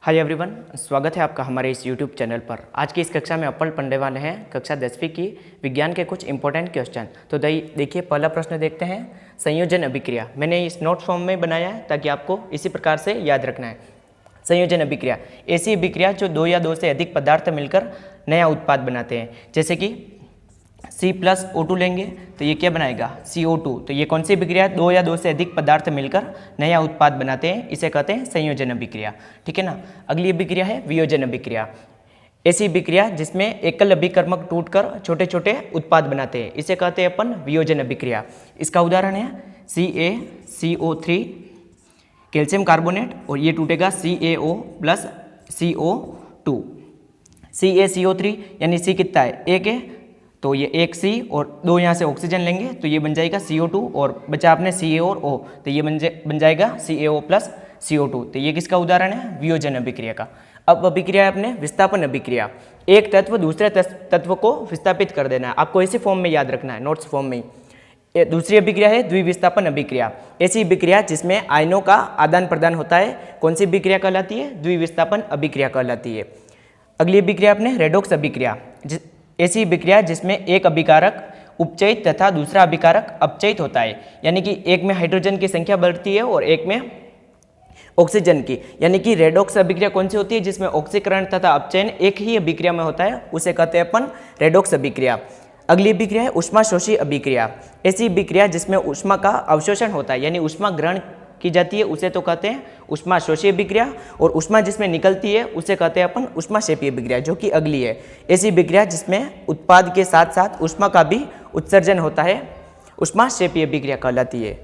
Hi everyone, स्वागत है आपका हमारे इस यूट्यूब चैनल पर। आज की इस कक्षा में अपन पढ़ने वाले हैं कक्षा 10वीं की विज्ञान के कुछ इंपॉर्टेंट क्वेश्चन। तो देखिए पहला प्रश्न देखते हैं, संयोजन अभिक्रिया। मैंने इस नोट फॉर्म में बनाया है ताकि आपको इसी प्रकार से याद रखना है। संयोजन अभिक्रिया ऐसी अभिक्रिया जो दो या दो से अधिक पदार्थ मिलकर नया उत्पाद बनाते हैं। जैसे कि C+O2 लेंगे तो ये क्या बनाएगा, CO2। तो ये कौन सी अभिक्रिया, दो या दो से अधिक पदार्थ मिलकर नया उत्पाद बनाते हैं, इसे कहते हैं संयोजन अभिक्रिया। ठीक है ना। अगली अभिक्रिया है वियोजन अभिक्रिया। ऐसी अभिक्रिया जिसमें एकल अभिकर्मक टूटकर छोटे छोटे उत्पाद बनाते हैं, इसे कहते हैं अपन वियोजन अभिक्रिया। इसका उदाहरण है CaCO3 कैल्शियम कार्बोनेट, और ये टूटेगा CaO प्लस CO2। CaCO3 यानी C कितना है, एक है, तो ये एक C और दो यहाँ से ऑक्सीजन लेंगे तो ये बन जाएगा CO2, और बचा आपने Ca और O, तो ये बन जाएगा CaO प्लस CO2। तो ये किसका उदाहरण है, वियोजन अभिक्रिया का। अब अभिक्रिया है अपने विस्थापन अभिक्रिया। एक तत्व दूसरे तत्व को विस्थापित कर देना है, आपको इसी फॉर्म में याद रखना है, नोट्स फॉर्म में ही। दूसरी अभिक्रिया है द्विविस्थापन अभिक्रिया। ऐसी अभिक्रिया जिसमें आयनों का आदान प्रदान होता है, कौन सी अभिक्रिया कहलाती है, द्विविस्थापन अभिक्रिया कहलाती है। अगली अभिक्रिया अपने रेडॉक्स अभिक्रिया। ऐसी अभिक्रिया जिसमें एक अभिकारक उपचयित तथा दूसरा अभिकारक अपचयित होता है, यानी कि एक में हाइड्रोजन की संख्या बढ़ती है और एक में ऑक्सीजन की। यानी कि रेडॉक्स अभिक्रिया कौन सी होती है, जिसमें ऑक्सीकरण तथा अपचयन एक ही अभिक्रिया में होता है, उसे कहते हैं अपन रेडॉक्स अभिक्रिया। अगली अभिक्रिया है ऊष्माशोषी अभिक्रिया। ऐसी अभिक्रिया जिसमें ऊष्मा का अवशोषण होता है, यानी ऊष्मा ग्रहण की जाती है, उसे तो कहते हैं ऊष्माशोषी अभिक्रिया। और ऊष्मा जिसमें निकलती है उसे कहते हैं अपन ऊष्माक्षेपी अभिक्रिया, जो कि अगली है। ऐसी अभिक्रिया जिसमें उत्पाद के साथ साथ ऊष्मा का भी उत्सर्जन होता है, ऊष्माक्षेपी अभिक्रिया कहलाती है।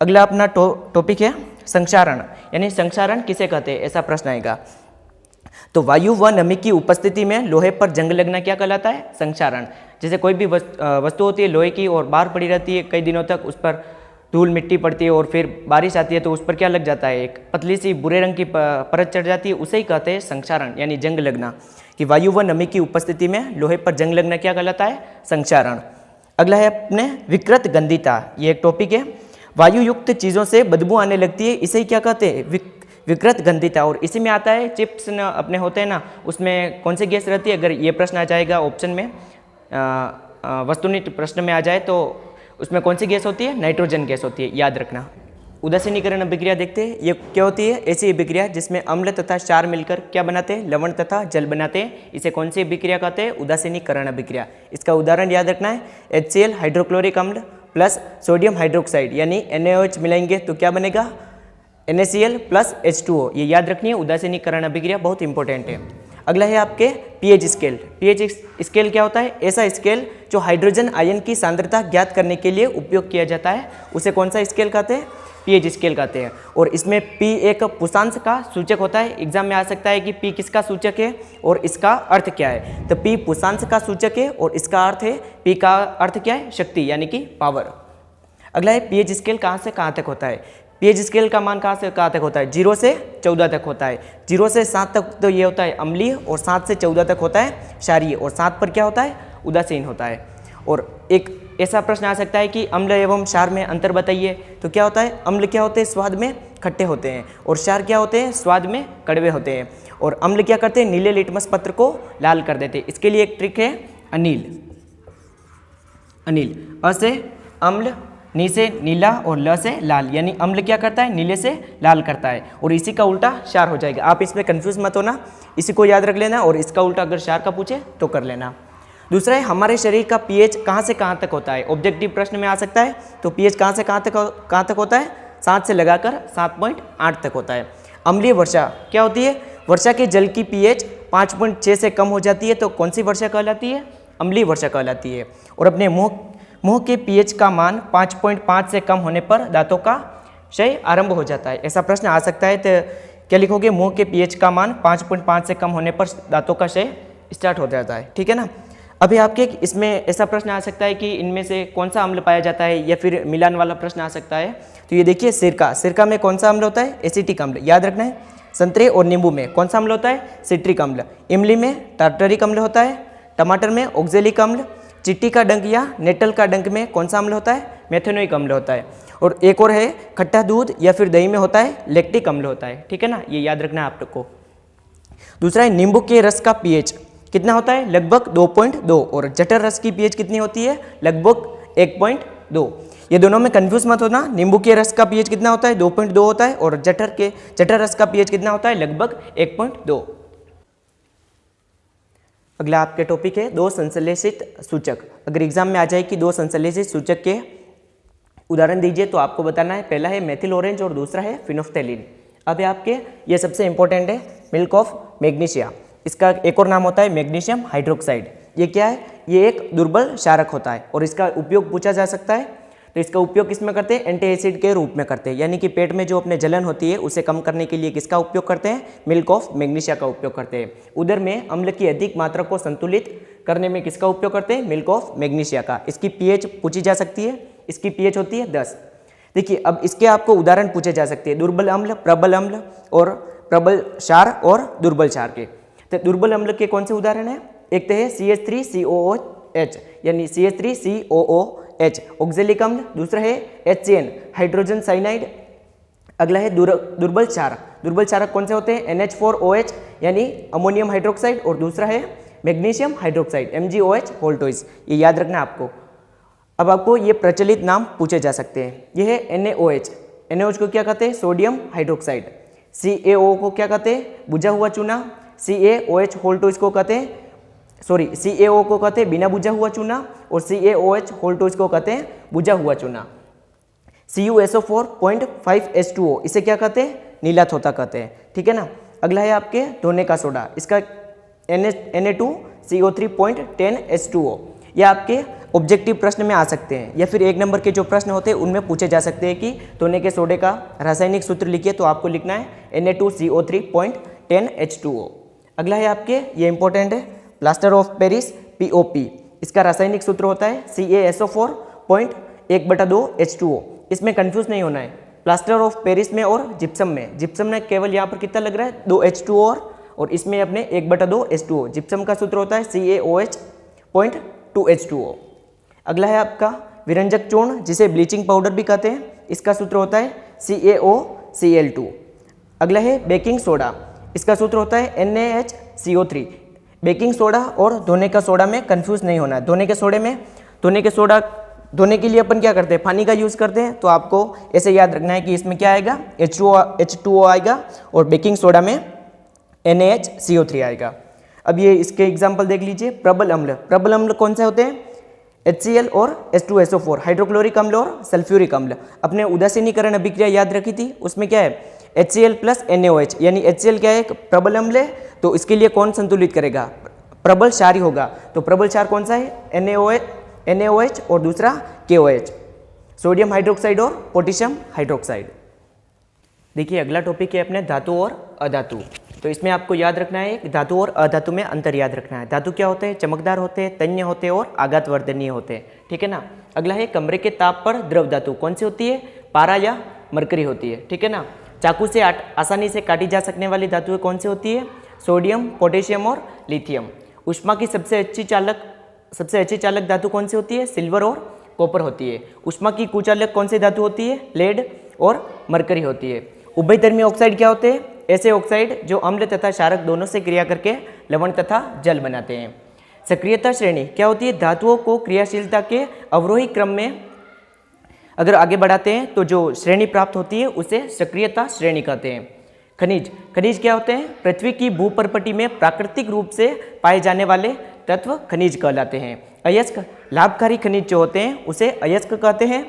अगला अपना टॉपिक है संक्षारण। यानी संक्षारण किसे कहते हैं, ऐसा प्रश्न आएगा। तो वायु व नमी की उपस्थिति में लोहे पर जंग लगना क्या कहलाता है, संक्षारण। जैसे कोई भी वस्तु होती है लोहे की और बाहर पड़ी रहती है कई दिनों तक, उस पर धूल मिट्टी पड़ती है और फिर बारिश आती है तो उस पर क्या लग जाता है, एक पतली सी भूरे रंग की परत चढ़ जाती है, उसे ही कहते हैं संक्षारण, यानी जंग लगना। कि वायु व नमी की उपस्थिति में लोहे पर जंग लगना क्या कहलाता है, संक्षारण। अगला है अपने विकृत गंधिता। ये एक टॉपिक है। वायु युक्त चीज़ों से बदबू आने लगती है, इसे ही क्या कहते हैं, विकृत गंधिता। और इसी में आता है चिप्स अपने होते हैं ना, उसमें कौन सी गैस रहती है। अगर ये प्रश्न आ जाएगा ऑप्शन में, वस्तुनिष्ठ प्रश्न में आ जाए तो उसमें कौन सी गैस होती है, नाइट्रोजन गैस होती है, याद रखना। उदासीनीकरण अभिक्रिया देखते हैं, ये क्या होती है, ऐसी अभिक्रिया जिसमें अम्ल तथा क्षार मिलकर क्या बनाते हैं, लवण तथा जल बनाते हैं, इसे कौन सी अभिक्रिया कहते हैं, उदासीनीकरण अभिक्रिया। इसका उदाहरण याद रखना है, HCl हाइड्रोक्लोरिक अम्ल प्लस सोडियम हाइड्रोक्साइड यानी NaOH मिलाएंगे तो क्या बनेगा, NaCl प्लस H2O। ये याद रखनी है, उदासीनीकरण अभिक्रिया बहुत इंपॉर्टेंट है। अगला है आपके पीएच स्केल। पीएच स्केल क्या होता है, ऐसा स्केल जो हाइड्रोजन आयन की सांद्रता ज्ञात करने के लिए उपयोग किया जाता है, उसे कौन सा स्केल कहते हैं, पीएच स्केल कहते हैं। और इसमें P एक पुषांश का सूचक होता है। एग्जाम में आ सकता है कि P किसका सूचक है और इसका अर्थ क्या है। तो P पुषांश का सूचक है और इसका अर्थ है, P का अर्थ क्या है, शक्ति यानी कि पावर। अगला है पीएच स्केल कहाँ से कहाँ तक होता है। पीएच स्केल का मान कहाँ से कहाँ तक होता है, 0 से 14 तक होता है। 0 से 7 तक तो ये होता है अम्लीय, और 7 से 14 तक होता है क्षारीय, और 7 पर क्या होता है, उदासीन होता है। और एक ऐसा प्रश्न आ सकता है कि अम्ल एवं क्षार में अंतर बताइए, तो क्या होता है, अम्ल क्या होते हैं, स्वाद में खट्टे होते हैं, और क्षार क्या होते हैं, स्वाद में कड़वे होते हैं। और अम्ल क्या करते हैं, नीले लिटमस पत्र को लाल कर देते हैं। इसके लिए एक ट्रिक है, अनिल। अ से अम्ल, नी से नीला और ल से लाल, यानी अम्ल क्या करता है, नीले से लाल करता है, और इसी का उल्टा क्षार हो जाएगा। आप इसमें कंफ्यूज मत होना, इसी को याद रख लेना, और इसका उल्टा अगर क्षार का पूछे तो कर लेना। दूसरा है हमारे शरीर का पीएच कहाँ से कहाँ तक होता है। ऑब्जेक्टिव प्रश्न में आ सकता है, तो पीएच कहाँ से कहाँ तक होता है, 7 से लगाकर 7.8 तक होता है। अम्लीय वर्षा क्या होती है, वर्षा के जल की पीएच 5.6 से कम हो जाती है, तो कौन सी वर्षा कहलाती है, अम्लीय वर्षा कहलाती है। और अपने मुंह के पीएच का मान 5.5 से कम होने पर दांतों का क्षय आरंभ हो जाता है। ऐसा प्रश्न आ सकता है, तो क्या लिखोगे, मुंह के पीएच का मान 5.5 से कम होने पर दांतों का क्षय स्टार्ट हो जाता है। ठीक है ना। अभी आपके इसमें ऐसा प्रश्न आ सकता है कि इनमें से कौन सा अम्ल पाया जाता है, या फिर मिलान वाला प्रश्न आ सकता है। तो ये देखिए, सिरका में कौन सा अम्ल होता है, एसिटिक अम्ल, याद रखना है। संतरे और नींबू में कौन सा अम्ल होता है, सिट्रिक अम्ल। इमली में टार्टरिक अम्ल होता है। टमाटर में ऑक्जेलिक अम्ल। चिट्टी का डंक या नेटल का डंक में कौन सा अम्ल होता है, मेथेनोइक अम्ल होता है। और एक और है, खट्टा दूध या फिर दही में होता है लैक्टिक अम्ल होता है। ठीक है ना, ये याद रखना है आप लोग को। दूसरा है नींबू के रस का पीएच कितना होता है, लगभग 2.2, और जठर रस की पीएच कितनी होती है, लगभग 1.2। ये दोनों में कंफ्यूज मत होना, नींबू के रस का पीएच कितना होता है, 2.2 होता है, और जठर रस का पीएच कितना होता है, लगभग 1.2। अगला आपके टॉपिक है दो संश्लेषित सूचक। अगर एग्जाम में आ जाए कि दो संश्लेषित सूचक के उदाहरण दीजिए तो आपको बताना है, पहला है मेथिल ऑरेंज और दूसरा है फिनोफ्थैलीन। अब आपके ये सबसे इंपॉर्टेंट है मिल्क ऑफ मैग्नीशिया, इसका एक और नाम होता है मैग्नीशियम हाइड्रोक्साइड। ये क्या है, ये एक दुर्बल क्षारक होता है और इसका उपयोग पूछा जा सकता है। तो इसका उपयोग किसमें करते हैं, एंटी एसिड के रूप में करते हैं, यानी कि पेट में जो अपने जलन होती है उसे कम करने के लिए किसका उपयोग करते हैं, मिल्क ऑफ मैग्नीशिया का उपयोग करते हैं। उदर में अम्ल की अधिक मात्रा को संतुलित करने में किसका उपयोग करते हैं, मिल्क ऑफ मैग्नीशिया का। इसकी पीएच पूछी जा सकती है, इसकी पीएच होती है 10। देखिए अब इसके आपको उदाहरण पूछे जा सकते हैं, दुर्बल अम्ल, प्रबल अम्ल और प्रबल क्षार और दुर्बल क्षार के। तो दुर्बल अम्ल के कौन से उदाहरण है, एक तो है CH3COOH यानी CH3COOH ऑक्जेलिक अम्ल, दूसरा है HCN हाइड्रोजन साइनाइड। अगला है दुर्बल क्षारक। दुर्बल क्षारक कौन से होते हैं, NH4OH यानी अमोनियम हाइड्रोक्साइड, और दूसरा है मैग्नीशियम हाइड्रोक्साइड MgOH होल्टोइज। ये याद रखना आपको। अब आपको ये प्रचलित नाम पूछे जा सकते हैं। ये है NaOH। NaOH को क्या कहते हैं, सोडियम हाइड्रोक्साइड। CaO को क्या कहते हैं, बुझा हुआ चूना। CaOH होल्टोइज को कहते हैं, CaO को कहते हैं बिना बुझा हुआ चूना, और CaOH होल्टोइज को कहते हैं बुझा हुआ चूना। CuSO4.5H2O इसे क्या कहते हैं, नीला थोथा कहते हैं, ठीक है ना। अगला है आपके धोने का सोडा, इसका Na2CO3.10H2O। यह आपके ऑब्जेक्टिव प्रश्न में आ सकते हैं, या फिर एक नंबर के जो प्रश्न होते हैं उनमें पूछे जा सकते हैं कि धोने के सोडे का रासायनिक सूत्र लिखिए, तो आपको लिखना है Na2CO3.10H2O। अगला है आपके, ये इंपॉर्टेंट है, प्लास्टर ऑफ पेरिस POP। इसका रासायनिक सूत्र होता है CaSO4.1/2H2O। इसमें कंफ्यूज नहीं होना है, प्लास्टर ऑफ पेरिस में और जिप्सम में। जिप्सम में केवल यहाँ पर कितना लग रहा है, 2H2O, और इसमें अपने 1/2H2O। जिप्सम का सूत्र होता है CaOH.2H2O। अगला है आपका विरंजक चूर्ण, जिसे ब्लीचिंग पाउडर भी कहते हैं, इसका सूत्र होता है CaOCl2। अगला है बेकिंग सोडा, इसका सूत्र होता है NaHCO3। बेकिंग सोडा और धोने का सोडा में कंफ्यूज नहीं होना है। धोने के सोडा धोने के लिए अपन क्या करते हैं, पानी का यूज़ करते हैं, तो आपको ऐसे याद रखना है कि इसमें क्या आएगा, H2O आएगा, और बेकिंग सोडा में NaHCO3 आएगा। अब ये इसके एग्जाम्पल देख लीजिए। प्रबल अम्ल कौन से होते हैं, HCl और H2SO4, हाइड्रोक्लोरिक अम्ल और सल्फ्यूरिक अम्ल। अपने उदासीनीकरण अभिक्रिया याद रखी थी, उसमें क्या है, HCl प्लस NaOH, यानी HCl क्या है, प्रबल अम्ल है, तो इसके लिए कौन संतुलित करेगा, प्रबल क्षारी होगा। तो प्रबल क्षार कौन सा है, NaOH और दूसरा KOH, सोडियम हाइड्रोक्साइड और पोटेशियम हाइड्रोक्साइड। देखिए अगला टॉपिक है अपने धातु और अधातु। तो इसमें आपको याद रखना है कि धातु और अधातु में अंतर याद रखना है। धातु क्या होते हैं, चमकदार होते हैं, तन्य होते हैं और आघातवर्धनीय होते हैं, ठीक है ना। अगला है कमरे के ताप पर द्रव धातु कौन सी होती है, पारा या मरकरी होती है, ठीक है ना। चाकू से आसानी से काटी जा सकने वाली धातुएं कौन सी होती है, सोडियम, पोटेशियम और लिथियम। ऊष्मा की सबसे अच्छी चालक धातु कौन सी होती है, सिल्वर और कॉपर होती है। ऊष्मा की कुचालक कौन सी धातु होती है, लेड और मरकरी होती है। उभयधर्मी ऑक्साइड क्या होते हैं, ऐसे ऑक्साइड जो अम्ल तथा क्षारक दोनों से क्रिया करके लवण तथा जल बनाते हैं। सक्रियता श्रेणी क्या होती है, धातुओं को क्रियाशीलता के अवरोही क्रम में अगर आगे बढ़ाते हैं तो जो श्रेणी प्राप्त होती है उसे सक्रियता श्रेणी कहते हैं। खनिज क्या होते हैं, पृथ्वी की भूपर्पटी में प्राकृतिक रूप से पाए जाने वाले तत्व खनिज कहलाते हैं। अयस्क लाभकारी खनिज जो होते हैं उसे अयस्क कहते हैं।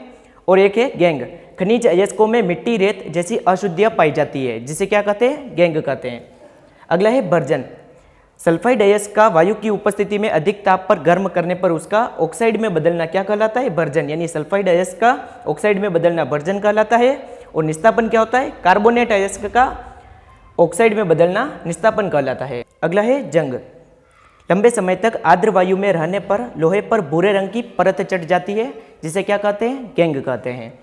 और एक है गैंग, खनिज अयस्कों में मिट्टी, रेत जैसी अशुद्धियाँ पाई जाती है, जिसे क्या कहते हैं, गैंग कहते हैं। अगला है बर्जन, सल्फाइड अयस्क का वायु की उपस्थिति में अधिक ताप पर गर्म करने पर उसका ऑक्साइड में बदलना क्या कहलाता है, बर्जन, यानी सल्फाइड अयस्क का ऑक्साइड में बदलना बर्जन कहलाता है। और निस्तापन क्या होता है, कार्बोनेट अयस्क का ऑक्साइड में बदलना निस्तापन कहलाता है। अगला है जंग, लंबे समय तक आर्द्र वायु में रहने पर लोहे पर भूरे रंग की परत चढ़ जाती है, जिसे क्या कहते हैं, गैंग कहते हैं।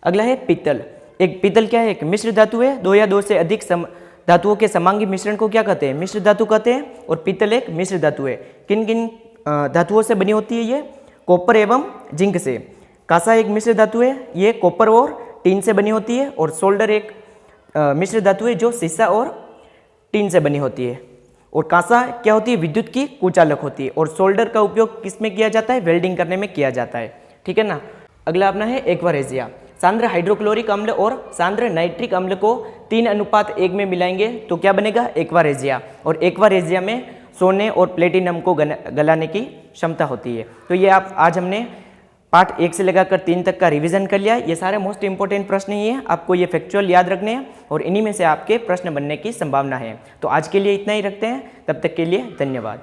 अगला है पीतल, पीतल क्या है, एक मिश्र धातु है। दो या दो से अधिक धातुओं के समांगी मिश्रण को क्या कहते हैं, मिश्र धातु कहते हैं। और पीतल एक मिश्र धातु है। किन किन धातुओं से बनी होती है ये, कॉपर एवं जिंक से। कांसा एक मिश्र धातु है, ये कॉपर और टीन से बनी होती है। और सोल्डर एक मिश्र धातु है जो सीसा और टीन से बनी होती है। और कांसा क्या होती है, विद्युत की कुचालक होती है। और सोल्डर का उपयोग किस में किया जाता है, वेल्डिंग करने में किया जाता है। ठीक है ना। अगला अपना है एक्वारेजिया। सांद्र हाइड्रोक्लोरिक अम्ल और सांद्र नाइट्रिक अम्ल को 3:1 में मिलाएंगे तो क्या बनेगा, एक्वारेजिया। और एक्वारेजिया में सोने और प्लेटिनम को गलाने की क्षमता होती है। तो ये आप आज हमने पार्ट 1 से लेकर 3 तक का रिवीजन कर लिया है। ये सारे मोस्ट इंपॉर्टेंट प्रश्न ही है, आपको ये फैक्चुअल याद रखने हैं और इन्हीं में से आपके प्रश्न बनने की संभावना है। तो आज के लिए इतना ही रखते हैं, तब तक के लिए धन्यवाद।